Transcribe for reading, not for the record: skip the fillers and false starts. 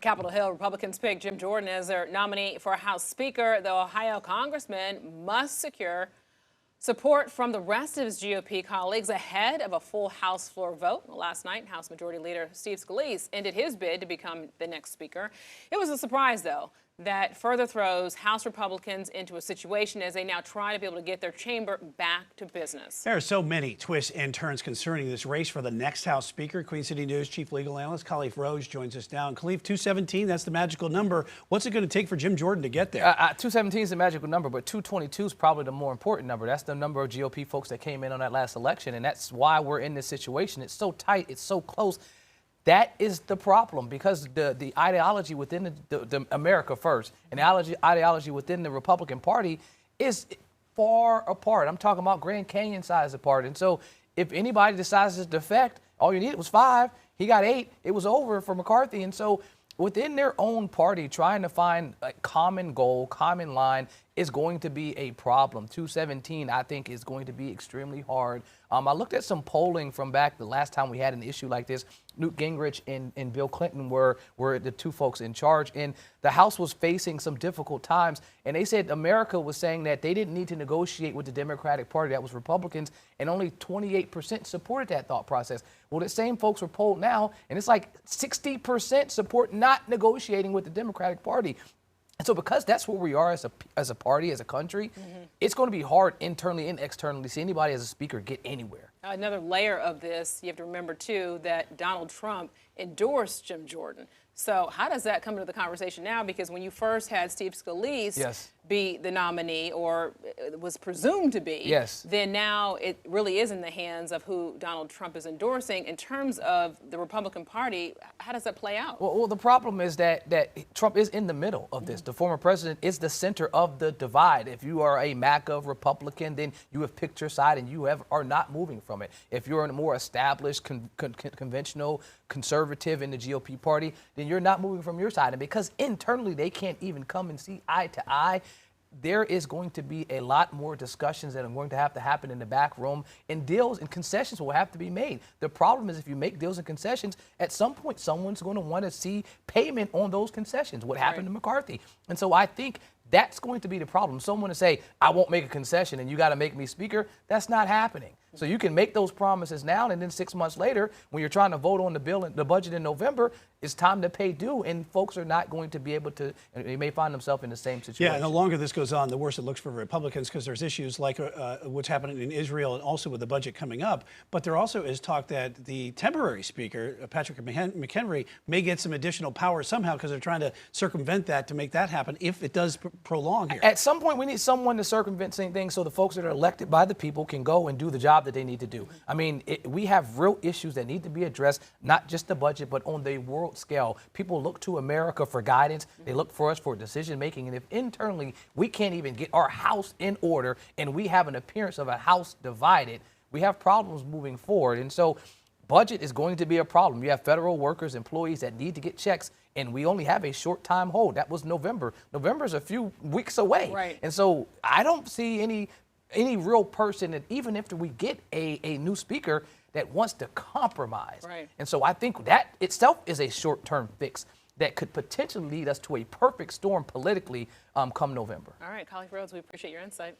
Capitol Hill, Republicans picked Jim Jordan as their nominee for House Speaker. The Ohio congressman must secure support from the rest of his GOP colleagues ahead of a full House floor vote. Last night, House Majority Leader Steve Scalise ended his bid to become the next speaker. It was a surprise, though, that further throws House Republicans into a situation as they now try to be able to get their chamber back to business. There are so many twists and turns concerning this race for the next House Speaker. Queen City News Chief Legal Analyst Khalif Rose joins us now. And Khalif, 217, that's the magical number. What's it going to take for Jim Jordan to get there? 217 is the magical number, but 222 is probably the more important number. That's the number of GOP folks that came in on that last election, and that's why we're in this situation. It's so tight, it's so close. That is the problem, because the ideology within the America First and the ideology within the Republican Party is far apart. I'm talking about Grand Canyon size apart. And so if anybody decides to defect, all you needed was 5. He got 8. It was over for McCarthy. And so within their own party, trying to find a common goal, common line is going to be a problem. 217, I think, is going to be extremely hard. I looked at some polling from back the last time we had an issue like this. Newt Gingrich and Bill Clinton were the two folks in charge, and the House was facing some difficult times. And they said America was saying that they didn't need to negotiate with the Democratic Party, that was Republicans, and only 28% supported that thought process. Well, the same folks were polled now, and it's like 60% support not negotiating with the Democratic Party. And so because that's where we are as a party, as a country, it's going to be hard internally and externally to see anybody as a speaker get anywhere. Another layer of this, you have to remember, too, that Donald Trump endorsed Jim Jordan. So how does that come into the conversation now? Because when you first had Steve Scalise be the nominee, or was presumed to be, then now it really is in the hands of who Donald Trump is endorsing. In terms of the Republican Party, how does that play out? Well, the problem is that Trump is in the middle of this. The former president is the center of the divide. If you are a MAGA Republican, then you have picked your side and you are not moving from it. If you're a more established, conventional conservative in the GOP party, then you're not moving from your side. And because internally they can't even come and see eye to eye, there is going to be a lot more discussions that are going to have to happen in the back room, and deals and concessions will have to be made. The problem is if you make deals and concessions, at some point someone's going to want to see payment on those concessions. What happened to McCarthy? And so I think that's going to be the problem. Someone to say, I won't make a concession and you got to make me speaker, that's not happening. So you can make those promises now, and then 6 months later, when you're trying to vote on the bill, the budget in November, it's time to pay due, and folks are not going to be able to, they may find themselves in the same situation. Yeah, and the longer this goes on, the worse it looks for Republicans, because there's issues like what's happening in Israel and also with the budget coming up. But there also is talk that the temporary speaker, Patrick McHenry, may get some additional power somehow, because they're trying to circumvent that to make that happen if it does prolong here. At some point, we need someone to circumvent things so the folks that are elected by the people can go and do the job that they need to do. I mean, we have real issues that need to be addressed, not just the budget, but on the world scale. People look to America for guidance. They look for us for decision making. And if internally we can't even get our house in order and we have an appearance of a house divided, we have problems moving forward. And so budget is going to be a problem. You have federal workers, employees that need to get checks, and we only have a short time hold. That was November. November's a few weeks away. Right. And so I don't see any real person that, even if we get a new speaker, that wants to compromise. Right. And so I think that itself is a short-term fix that could potentially lead us to a perfect storm politically come November. All right, Khalif Rhodes, we appreciate your insight.